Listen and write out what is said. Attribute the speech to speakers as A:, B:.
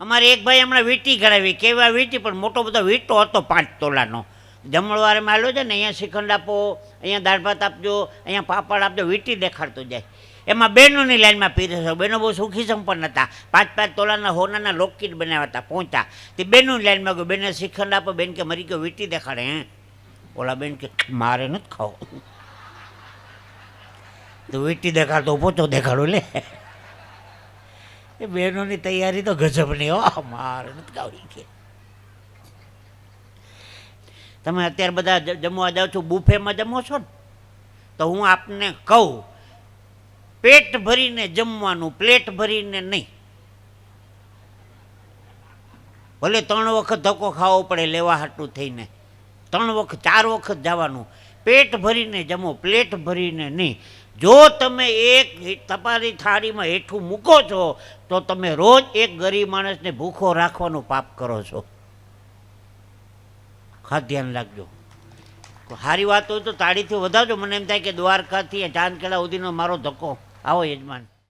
A: અમારે એક ભાઈ હમણાં વીંટી કરાવી, કેવા વીંટી, પણ મોટો બધો વીંટો હતો 5 તોલાનો. જમણવારે માલ્યો છે ને, અહીંયા શ્રીખંડ આપો, અહીંયા દાળ ભાત આપજો, અહીંયા પાપડ આપજો, વીંટી દેખાડતો જાય. એમાં બહેનોની લાઈનમાં પીરસો. બહેનો બહુ સુખી સંપન્ન હતા, 5-5 તોલાના હોનાના લોકીટ બનાવ્યા હતા, પહોંચા તે બહેનોની લાઈનમાં ગયો. બેને શ્રીખંડ આપો, બેન કે મરી ગયો, વીંટી દેખાડે. ઓલા બેન કે મારે નથી ખાવો. તો વીંટી દેખાડતો પોચો દેખાડો લે. એ બહેનોની તૈયારી તો ગજબની. હો, મારે નથી ખાવી કે. તમે અત્યારે બધા જમવા જાઓ છો, બુફેમાં જમો છો ને, તો હું આપને કહું, પેટ ભરીને જમવાનું, પ્લેટ ભરીને નહીં. ભલે 3 વખત ધક્કો ખાવો પડે લેવા હાટું થઈને, 3 વખત 4 વખત જવાનું. પેટ ભરીને જમો, પ્લેટ ભરીને નહીં. જો તમે એક તમારી થાળીમાં હેઠું મૂકો છો તો તમે રોજ એક ગરીબ માણસને ભૂખો રાખવાનું પાપ કરો છો. ખાસ ધ્યાન રાખજો. સારી વાત હોય તો તાળીથી વધારજો. મને એમ થાય કે દ્વારકાથી ચાંદખેડા સુધીનો મારો ધક્કો. આવો યજમાન.